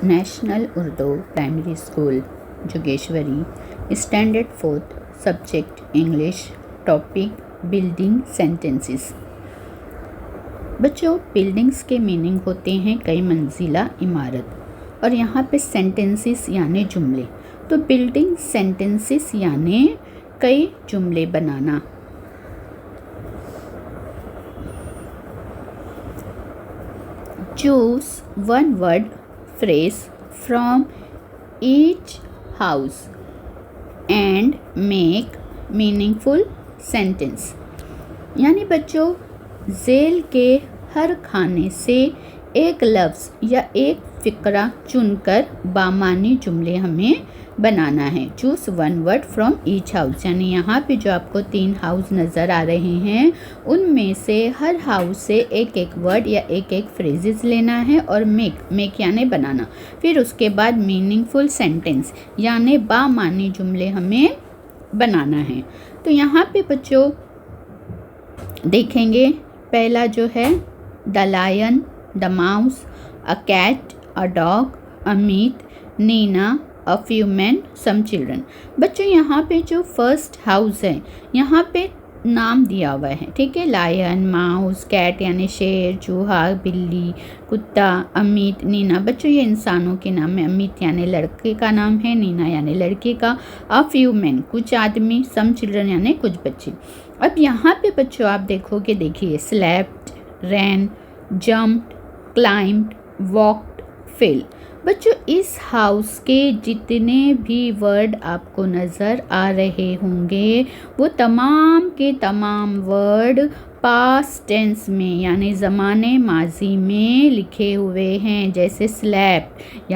National Urdu primary school Jogeshwari, standard 4th, subject English, topic building sentences. बच्चों, buildings के meaning होते हैं कई मंजिला इमारत, और यहाँ पे सेंटेंसेस यानी जुमले। तो बिल्डिंग सेंटेंसेस यानी कई जुमले बनाना। Choose one word phrase from each house and make meaningful sentence। यानी बच्चों, झेल के हर खाने से एक लफ्ज़ या एक फ़िक्रा चुनकर बामानी जुमले हमें बनाना है। Choose one word from each house, यानी यहाँ पे जो आपको 3 हाउस नज़र आ रहे हैं, उनमें से हर हाउस से एक एक वर्ड या एक एक फ्रेजेस लेना है और मेक यानी बनाना। फिर उसके बाद मीनिंगफुल सेंटेंस यानी बामानी जुमले हमें बनाना है। तो यहाँ पे बच्चों देखेंगे, पहला जो है the lion, the mouse, a cat, a dog, a meat, Nina, a few man, some children. बच्चों यहाँ पे जो फर्स्ट हाउस है, यहाँ पे नाम दिया हुआ है, ठीक है। लायन, माउस, कैट यानी शेर, चूहा, बिल्ली, कुत्ता, अमित, नीना। बच्चों ये इंसानों के नाम है। अमित यानी लड़के का नाम है, नीना यानी लड़के का, अ फ्यू मैन कुछ आदमी, सम चिल्ड्रन यानी कुछ बच्चे। अब यहाँ पे बच्चों आप देखोगे, देखिए स्लेप्ट, रैन, जम्प्ड, क्लाइम्ड, वॉक्ड, फेल। बच्चों इस हाउस के जितने भी वर्ड आपको नज़र आ रहे होंगे, वो तमाम के तमाम वर्ड पास्ट टेंस में यानी ज़माने माजी में लिखे हुए हैं। जैसे स्लेप्ट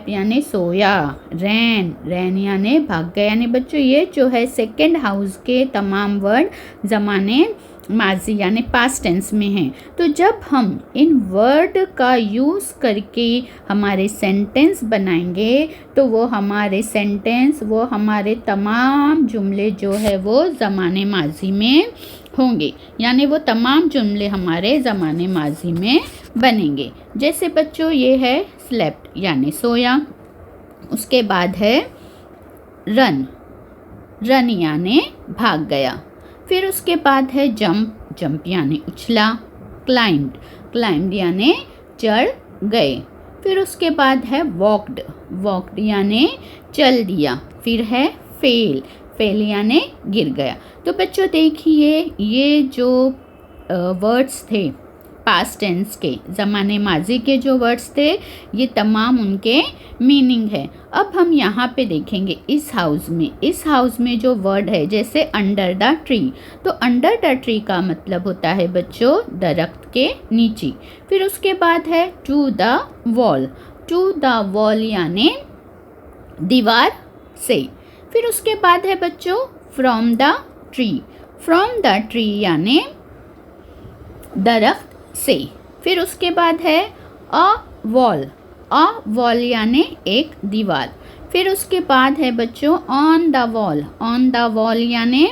यानी सोया, रैन यानी भाग गया। यानी बच्चों ये जो है सेकंड हाउस के तमाम वर्ड ज़माने माजी यानी पास्ट टेंस में हैं। तो जब हम इन वर्ड का यूज़ करके हमारे सेंटेंस बनाएंगे, तो वो हमारे तमाम जुमले जो है वो ज़माने माजी में होंगे, यानी वो तमाम जुमले हमारे ज़माने माजी में बनेंगे। जैसे बच्चों ये है स्लेप्ट यानी सोया, उसके बाद है रन यानी भाग गया। फिर उसके बाद है जंप यानी उछला, क्लाइम्ड यानी चढ़ गए। फिर उसके बाद है वॉक्ड यानी चल दिया। फिर है फेल यानी गिर गया। तो बच्चों देखिए, ये जो वर्ड्स थे पास्ट टेंस के, ज़माने माजी के जो वर्ड्स थे, ये तमाम उनके मीनिंग है। अब हम यहाँ पे देखेंगे इस हाउस में जो वर्ड है, जैसे अंडर द ट्री। तो अंडर द ट्री का मतलब होता है बच्चों दरख्त के नीचे। फिर उसके बाद है टू द वॉल यानी दीवार से। फिर उसके बाद है बच्चों फ्रॉम द ट्री यानी दरख्त से। फिर उसके बाद है अ वॉल यानी एक दीवार। फिर उसके बाद है बच्चों ऑन द वॉल यानी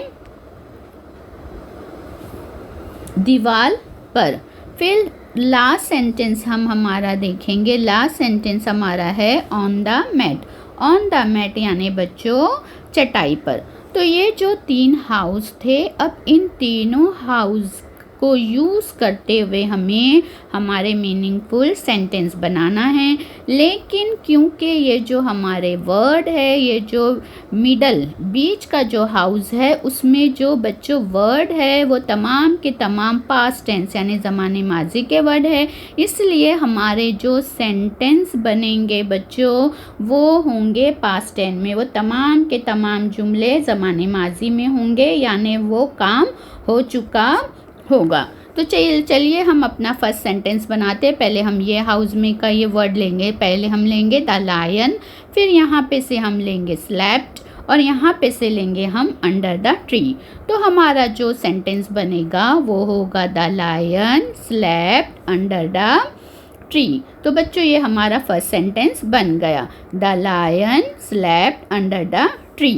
दीवार पर। फिर लास्ट सेंटेंस हम हमारा देखेंगे, लास्ट सेंटेंस हमारा है ऑन द मैट यानी बच्चों चटाई पर। तो ये जो 3 हाउस थे, अब इन तीनों हाउस को यूज़ करते हुए हमें हमारे मीनिंगफुल सेंटेंस बनाना है। लेकिन क्योंकि ये जो हमारे वर्ड है, ये जो बीच का जो हाउस है, उसमें जो बच्चों वर्ड है वो तमाम के तमाम पास्ट टेंस यानी ज़माने माजी के वर्ड है। इसलिए हमारे जो सेंटेंस बनेंगे बच्चों, वो होंगे पास्ट टेंस में। वो तमाम के तमाम जुमले ज़माने माजी में होंगे, यानी वो काम हो चुका होगा। तो चलिए हम अपना फर्स्ट सेंटेंस बनाते हैं। पहले हम ये हाउस में का ये वर्ड लेंगे। पहले हम लेंगे द लायन, फिर यहाँ पे से हम लेंगे स्लेप्ट, और यहाँ पे से लेंगे हम अंडर द ट्री। तो हमारा जो सेंटेंस बनेगा वो होगा the lion slept under the tree. तो बच्चों ये हमारा फर्स्ट सेंटेंस बन गया, the lion slept under the tree.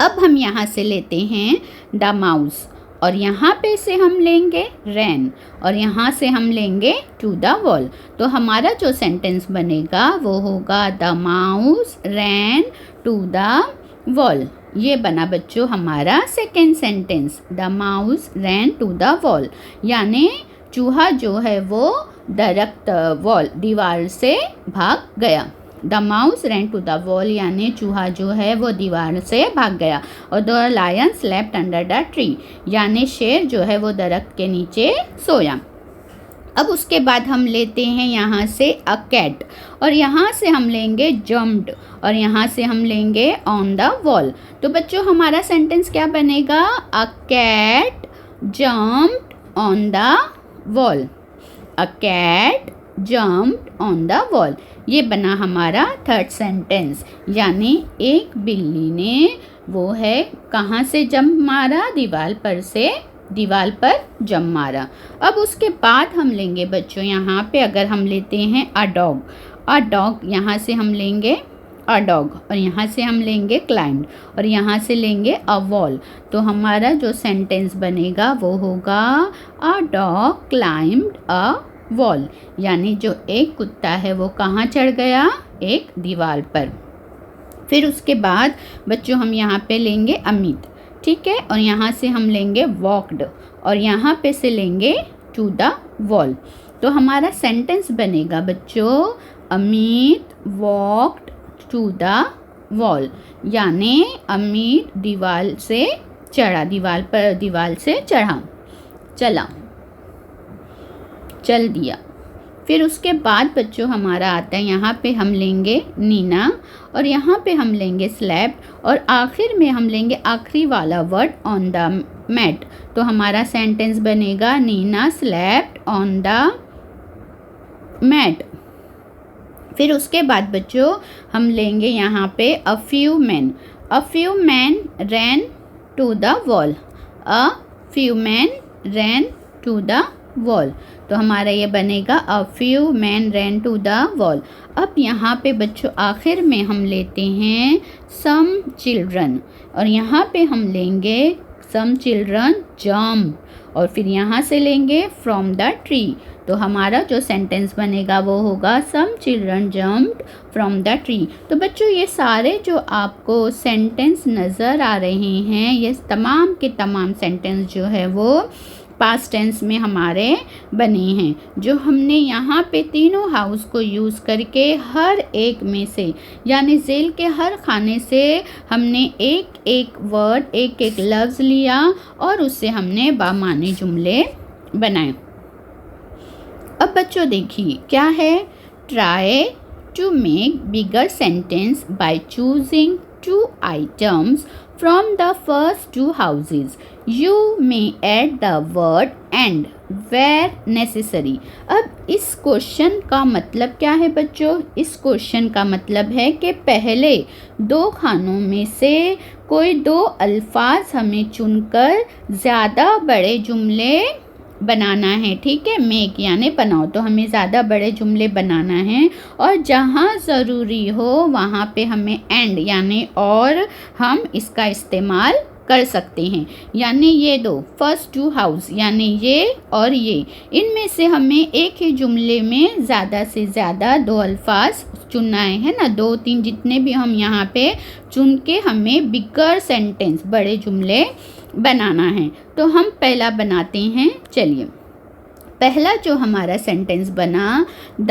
अब हम यहाँ से लेते हैं द माउस और यहाँ पे से हम लेंगे रैन और यहाँ से हम लेंगे टू द वॉल। तो हमारा जो सेंटेंस बनेगा वो होगा the mouse ran to the wall. ये बना बच्चों हमारा second sentence, the mouse ran to the wall, यानी चूहा जो है वो डायरेक्ट वॉल दीवार से भाग गया। The mouse ran to the wall यानी चूहा जो है वो दीवार से भाग गया। और the lion slept under the tree यानी शेर जो है वो दरख्त के नीचे सोया। अब उसके बाद हम लेते हैं यहाँ से अ कैट और यहाँ से हम लेंगे जम्प्ड और यहाँ से हम लेंगे ऑन द वॉल। तो बच्चों हमारा सेंटेंस क्या बनेगा, a cat jumped on the wall. A cat jumped on the wall, ये बना हमारा थर्ड सेंटेंस। यानी एक बिल्ली ने वो है कहाँ से जंप मारा, दीवार पर जंप मारा। अब उसके बाद हम लेंगे बच्चों यहाँ पे अगर हम लेते हैं अ डॉग यहाँ से हम लेंगे अ डॉग और यहाँ से हम लेंगे क्लाइम्ड और यहाँ से लेंगे अ वॉल। तो हमारा जो सेंटेंस बनेगा वो होगा a dog climbed a wall, यानी जो एक कुत्ता है वो कहाँ चढ़ गया, एक दीवार पर। फिर उसके बाद बच्चों हम यहाँ पे लेंगे अमित, ठीक है, और यहाँ से हम लेंगे वॉक्ड और यहाँ पे से लेंगे टू द वॉल। तो हमारा सेंटेंस बनेगा बच्चों Amit walked to the wall, यानी अमित दीवार से चल दिया। फिर उसके बाद बच्चों हमारा आता है यहाँ पे हम लेंगे नीना और यहाँ पे हम लेंगे स्लैप्ड और आखिर में हम लेंगे आखिरी वाला वर्ड ऑन द मैट। तो हमारा सेंटेंस बनेगा Nina slapped on the mat. फिर उसके बाद बच्चों हम लेंगे यहाँ पे a few man ran to the wall. A few man ran to the wall, तो हमारा ये बनेगा a few man ran to the wall. अब यहाँ पे बच्चों आखिर में हम लेते हैं सम चिल्ड्रन और यहाँ पे हम लेंगे सम चिल्ड्रन जम्प और फिर यहाँ से लेंगे फ्रॉम द ट्री। तो हमारा जो सेंटेंस बनेगा वो होगा some children jumped from the tree. तो बच्चों ये सारे जो आपको सेंटेंस नज़र आ रहे हैं ये तमाम के तमाम सेंटेंस जो है वो पास्ट टेंस में हमारे बने हैं, जो हमने यहाँ पे तीनों हाउस को यूज़ करके हर एक में से यानी जेल के हर खाने से हमने एक एक वर्ड एक एक लफ्ज़ लिया और उससे हमने बामानी जुमले बनाए। अब बच्चों देखिए क्या है, try to make bigger sentence by choosing 2 items from the first 2 houses. You may add the word and where necessary. अब इस क्वेश्चन का मतलब क्या है बच्चों, इस क्वेश्चन का मतलब है कि पहले 2 खानों में से कोई 2 अल्फाज हमें चुनकर ज़्यादा बड़े जुमले बनाना है, ठीक है। मेक यानी बनाओ, तो हमें ज़्यादा बड़े जुमले बनाना है और जहाँ ज़रूरी हो वहाँ पे हमें एंड यानी और हम इसका इस्तेमाल कर सकते हैं। यानी ये 2 फर्स्ट 2 हाउस यानी ये और ये, इनमें से हमें एक ही जुमले में ज़्यादा से ज़्यादा 2 अल्फाज चुनना है ना, 2-3 जितने भी हम यहाँ पे चुन के हमें बिगर सेंटेंस बड़े जुमले बनाना है। तो हम पहला बनाते हैं, चलिए। पहला जो हमारा सेंटेंस बना, the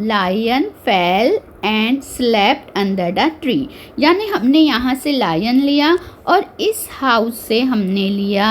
lion fell and slept under the tree, यानी हमने यहाँ से लायन लिया और इस हाउस से हमने लिया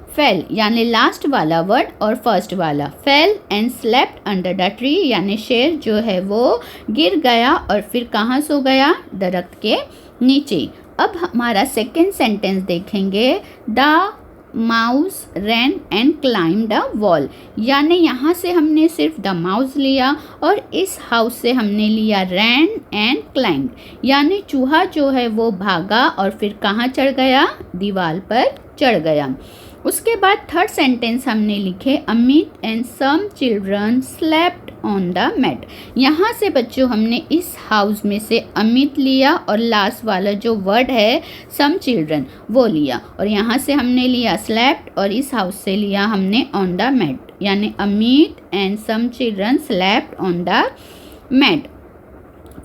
फेल यानी लास्ट वाला वर्ड और फर्स्ट वाला, fail and slept under the tree यानी शेर जो है वो गिर गया और फिर कहाँ सो गया, दरख्त के नीचे। अब हमारा सेकेंड सेंटेंस देखेंगे, the mouse ran and climb the wall, यानी यहाँ से हमने सिर्फ द माउस लिया और इस हाउस से हमने लिया रैन एंड क्लाइम, यानी चूहा जो है वो भागा और फिर कहाँ चढ़ गया, दीवार पर चढ़ गया। उसके बाद थर्ड सेंटेंस हमने लिखे, Amit and some children slept on the mat. यहाँ से बच्चों हमने इस हाउस में से अमित लिया और लास्ट वाला जो वर्ड है सम चिल्ड्रन वो लिया, और यहाँ से हमने लिया स्लेप्ट और इस हाउस से लिया हमने ऑन द मैट, यानी Amit and some children slept on the mat.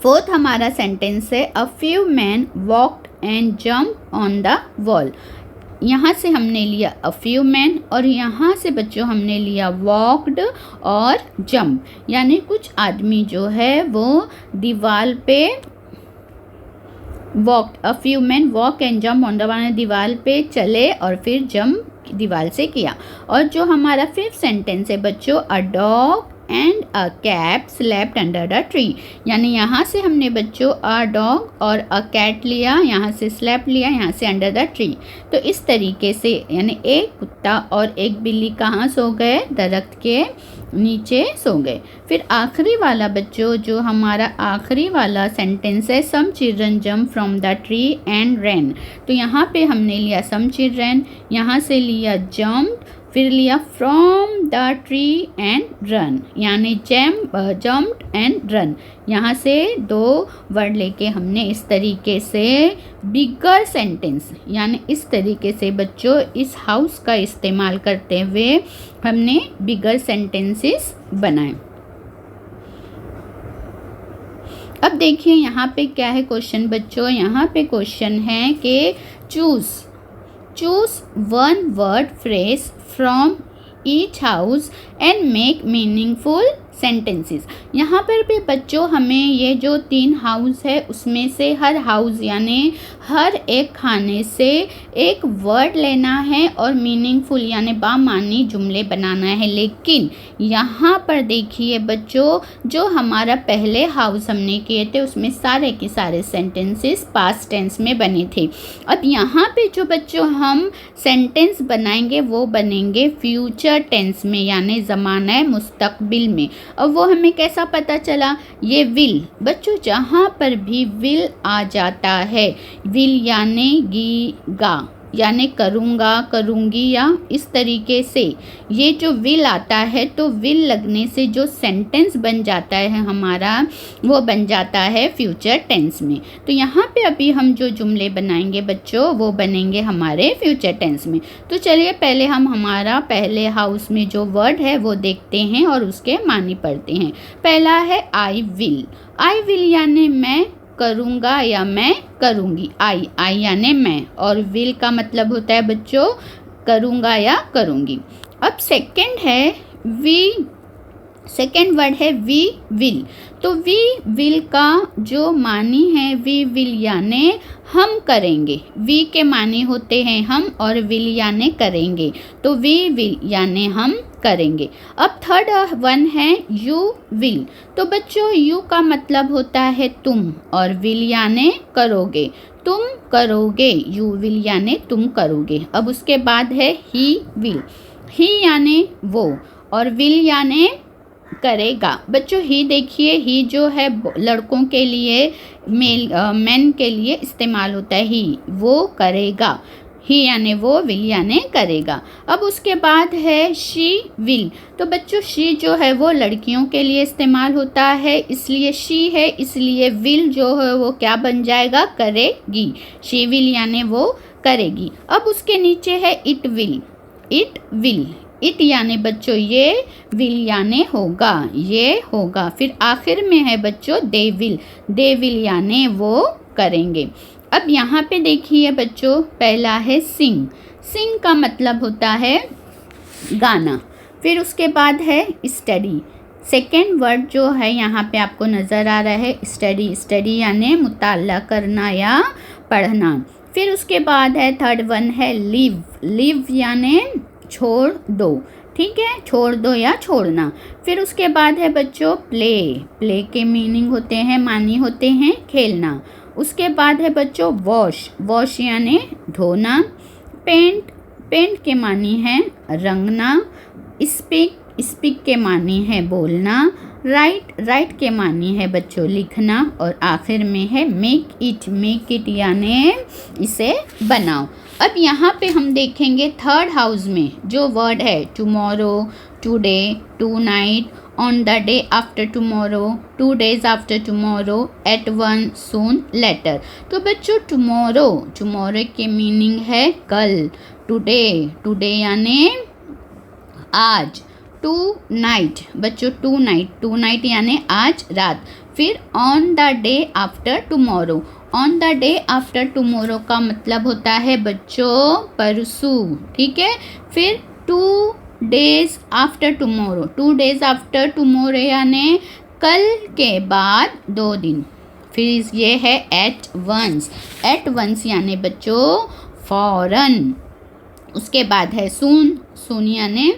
Fourth हमारा सेंटेंस है a few man walked and jump on the wall. यहाँ से हमने लिया अ फ्यू मैन और यहाँ से बच्चों हमने लिया वॉक्ड और जंप, यानी कुछ आदमी जो है वो दीवार पे walked, a few man walk and jump on the wall, दीवार पे चले और फिर जंप दीवार से किया। और जो हमारा फिफ्थ सेंटेंस है बच्चों a dog and a cat slept under the tree, यानी यहाँ से हमने बच्चों अ डॉग और अ कैट लिया, यहाँ से स्लेप्ट लिया, यहाँ से अंडर द ट्री। तो इस तरीके से यानी एक कुत्ता और एक बिल्ली कहाँ सो गए, दरख्त के नीचे सो गए। फिर आखिरी वाला बच्चों जो हमारा आखिरी वाला सेंटेंस है some children jump from the tree and ran, तो यहाँ पे हमने लिया सम चिल्ड्रन, यहाँ से लिया जम्प, फिर लिया from the tree and run, यानी जम्प्ड एंड रन। यहाँ से दो वर्ड लेके हमने इस तरीके से बिगर सेंटेंस, यानी इस तरीके से बच्चों इस हाउस का इस्तेमाल करते हुए हमने बिगर सेंटेंसेस बनाए। अब देखिए यहाँ पे क्या है क्वेश्चन बच्चों, यहाँ पे क्वेश्चन है कि choose one word phrase from each house and make meaningful sentences. यहाँ पर भी बच्चों हमें ये जो 3 हाउस है उसमें से हर हाउस यानी हर एक खाने से एक वर्ड लेना है और मीनिंगफुल यानी बामानी जुमले बनाना है। लेकिन यहाँ पर देखिए बच्चों जो हमारा पहले हाउस हमने किए थे उसमें सारे के सारे सेंटेंसेस पास्ट टेंस में बने थे। अब यहाँ पे जो बच्चों हम सेंटेंस बनाएंगे वो बनेंगे फ्यूचर टेंस में, यानी ज़माना मुस्तकबिल में। अब वो हमें कैसा पता चला, ये विल बच्चों जहाँ पर भी विल आ जाता है, विल यानी गा यानी करूँगा करूँगी या इस तरीके से ये जो विल आता है तो विल लगने से जो सेंटेंस बन जाता है हमारा वो बन जाता है फ्यूचर टेंस में। तो यहाँ पे अभी हम जो जुमले बनाएंगे बच्चों वो बनेंगे हमारे फ्यूचर टेंस में। तो चलिए पहले हम हमारा पहले हाउस में जो वर्ड है वो देखते हैं और उसके मानी पढ़ते हैं। पहला है आई विल यानी मैं करूँगा या मैं करूँगी, आई यानी मैं, और विल का मतलब होता है बच्चों करूँगा या करूँगी। अब सेकेंड वर्ड है वी विल, तो वी विल का जो मानी है वी विल यानी हम करेंगे, वी के मानी होते हैं हम और विल यानी करेंगे, तो वी विल यानी हम करेंगे। अब थर्ड वन है यू विल, तो बच्चों यू का मतलब होता है तुम और विल यानी करोगे, तुम करोगे, यू विल यानी तुम करोगे। अब उसके बाद है ही विल, ही यानी वो और विल यानी करेगा। बच्चों ही देखिए ही जो है लड़कों के लिए मेन के लिए इस्तेमाल होता है, ही वो करेगा, ही यानी वो, विल यानी करेगा। अब उसके बाद है शी विल, तो बच्चों शी जो है वो लड़कियों के लिए इस्तेमाल होता है इसलिए शी है, इसलिए विल जो है वो क्या बन जाएगा, करेगी, शी विल यानी वो करेगी। अब उसके नीचे है इट विल, इट यानी बच्चों ये, विल यानी होगा, ये होगा। फिर आखिर में है बच्चों दे विल यानी वो करेंगे। अब यहाँ पे देखिए बच्चों पहला है सिंग का मतलब होता है गाना। फिर उसके बाद है स्टडी, सेकेंड वर्ड जो है यहाँ पे आपको नज़र आ रहा है स्टडी यानी मुताला करना या पढ़ना। फिर उसके बाद है थर्ड वन है लिव यानी छोड़ दो, ठीक है, छोड़ दो या छोड़ना। फिर उसके बाद है बच्चों प्ले के मीनिंग होते हैं, मानी होते हैं खेलना। उसके बाद है बच्चों वॉश यानी धोना। पेंट के मानी है रंगना। स्पीक के मानी है बोलना। राइट के मानी है बच्चों लिखना। और आखिर में है मेक इट यानी इसे बनाओ। अब यहाँ पे हम देखेंगे थर्ड हाउस में जो वर्ड है tomorrow, today, tonight on the day after tomorrow, 2 days after tomorrow, at one, soon, later. तो बच्चों टुमारो के मीनिंग है कल, टुडे यानी आज, टू नाइट बच्चों, टू नाइट यानी आज रात। फिर on the day after tomorrow, on the day after tomorrow का मतलब होता है बच्चों परसों, ठीक है। फिर 2 days after tomorrow, 2 days after tomorrow यानी कल के बाद 2 दिन। फिर ये है एट वंस यानी बच्चों फौरन। उसके बाद है सून यानी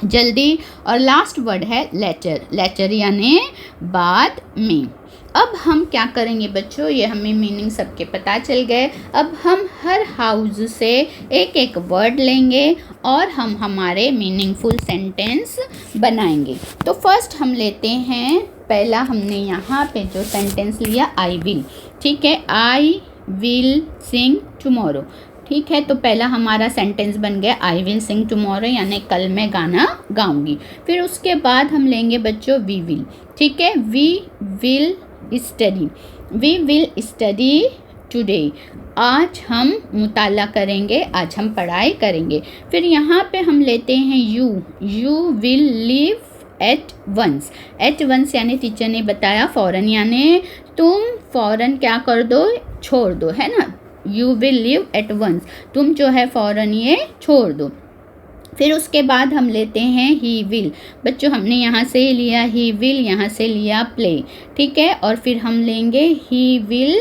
जल्दी। और लास्ट वर्ड है लेटर यानी बाद में। अब हम क्या करेंगे बच्चों, ये हमें मीनिंग सबके पता चल गए। अब हम हर हाउस से एक एक वर्ड लेंगे और हम हमारे मीनिंगफुल सेंटेंस बनाएंगे। तो फर्स्ट हम लेते हैं, पहला हमने यहाँ पे जो सेंटेंस लिया आई विल, ठीक है। आई विल सिंग टुमारो, ठीक है। तो पहला हमारा सेंटेंस बन गया आई विल सिंग टुमारो यानी कल मैं गाना गाऊंगी। फिर उसके बाद हम लेंगे बच्चों वी विल, ठीक है। वी विल स्टडी टुडे, आज हम मुताला करेंगे, आज हम पढ़ाई करेंगे। फिर यहाँ पे हम लेते हैं you will leave at once यानी टीचर ने बताया फ़ौरन यानी तुम फ़ौरन क्या कर दो, छोड़ दो, है ना। You will leave at once, तुम जो है फ़ौरन ये छोड़ दो। फिर उसके बाद हम लेते हैं ही विल, बच्चों हमने यहाँ से लिया ही विल, यहाँ से लिया प्ले, ठीक है। और फिर हम लेंगे ही विल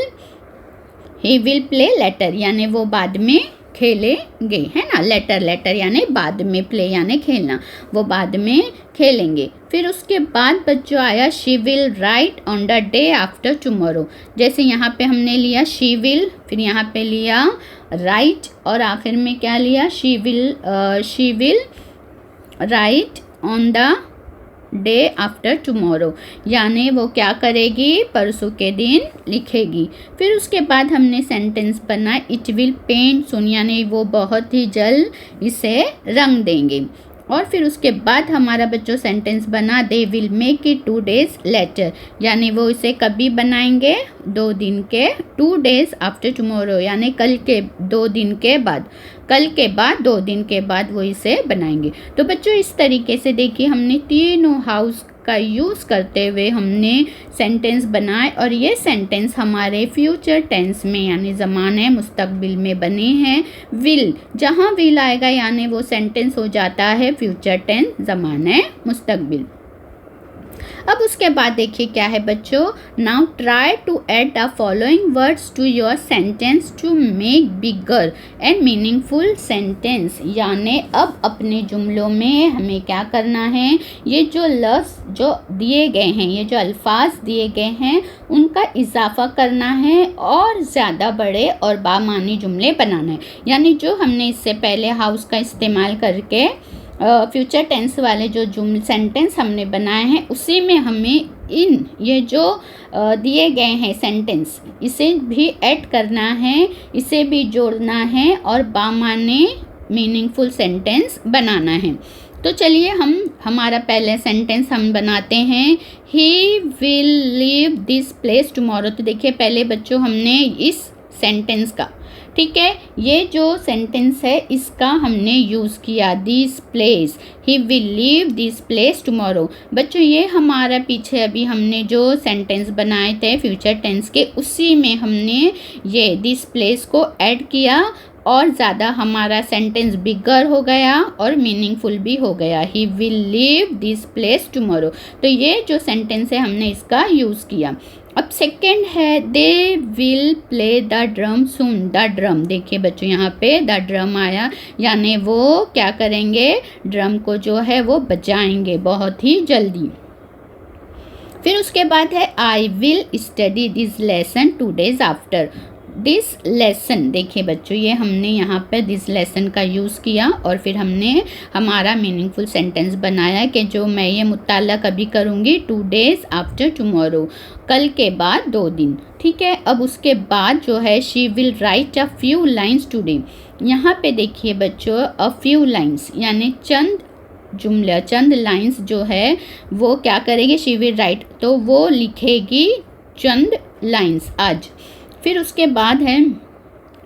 प्ले लेटर यानी वो बाद में खेलेंगे, है ना। लेटर यानी बाद में, प्ले यानी खेलना, वो बाद में खेलेंगे। फिर उसके बाद बच्चों आया she will write on the day after tomorrow, जैसे यहाँ पे हमने लिया शी विल, फिर यहाँ पे लिया राइट और आखिर में क्या लिया she will write on the day after tomorrow यानी वो क्या करेगी, परसों के दिन लिखेगी। फिर उसके बाद हमने सेंटेंस बनाया इट विल पेंट सून यानी वो बहुत ही जल्द इसे रंग देंगे। और फिर उसके बाद हमारा बच्चों सेंटेंस बना they will make it 2 days later यानी वो इसे कभी बनाएंगे, 2 दिन के, 2 days आफ्टर टुमारो यानी कल के 2 दिन के बाद, कल के बाद 2 दिन के बाद वो इसे बनाएंगे। तो बच्चों इस तरीके से देखिए हमने तीनों हाउस का यूज़ करते हुए हमने सेंटेंस बनाए और ये सेंटेंस हमारे फ्यूचर टेंस में यानी ज़माने मुस्तकबिल में बने हैं। विल, जहाँ विल आएगा यानी वो सेंटेंस हो जाता है फ्यूचर टेंस ज़माने मुस्तकबिल। अब उसके बाद देखिए क्या है बच्चों, now try to add the following words to your sentence to make bigger and meaningful sentence यानी अब अपने जुमलों में हमें क्या करना है, ये जो लफ्ज़ जो दिए गए हैं, ये जो अल्फाज दिए गए हैं उनका इजाफा करना है और ज़्यादा बड़े और बामानी जुमले बनाना है। यानी जो हमने इससे पहले हाउस का इस्तेमाल करके फ्यूचर टेंस वाले जो सेंटेंस हमने बनाए हैं उसी में हमें ये जो दिए गए हैं सेंटेंस इसे भी ऐड करना है, इसे भी जोड़ना है और बामाने मीनिंगफुल सेंटेंस बनाना है। तो चलिए हमारा पहले सेंटेंस हम बनाते हैं he will leave this place tomorrow. तो देखिए पहले बच्चों हमने इस सेंटेंस का, ठीक है, ये जो सेंटेंस है इसका हमने यूज़ किया this place, he will leave this place tomorrow. बच्चों ये हमारा पीछे अभी हमने जो सेंटेंस बनाए थे फ्यूचर टेंस के उसी में हमने ये दिस प्लेस को ऐड किया और ज़्यादा हमारा सेंटेंस बिगर हो गया और मीनिंगफुल भी हो गया, he will leave this place tomorrow. तो ये जो सेंटेंस है हमने इसका यूज़ किया। अब सेकंड है they will play the drum soon, the drum, देखिए बच्चों यहाँ पे द ड्रम आया यानी वो क्या करेंगे, ड्रम को जो है वो बजाएंगे बहुत ही जल्दी। फिर उसके बाद है I will study this lesson 2 days after. This lesson, देखिए बच्चों ये हमने यहाँ पे दिस लेसन का यूज़ किया और फिर हमने हमारा मीनिंगफुल सेंटेंस बनाया कि जो मैं ये मुताला कभी करूँगी 2 days आफ्टर टुमारो, कल के बाद 2 दिन, ठीक है। अब उसके बाद जो है she will write a few lines today. यहाँ पे देखिए बच्चों अ फ्यू लाइन्स यानी चंद जुमला, चंद लाइंस जो है वो क्या करेगी, शी विल राइट, तो वो लिखेगी चंद लाइंस आज। फिर उसके बाद है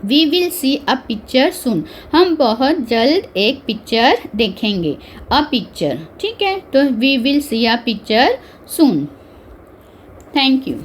we will see a picture soon, हम बहुत जल्द एक पिक्चर देखेंगे, अ पिक्चर, ठीक है। तो we will see a picture soon. Thank you.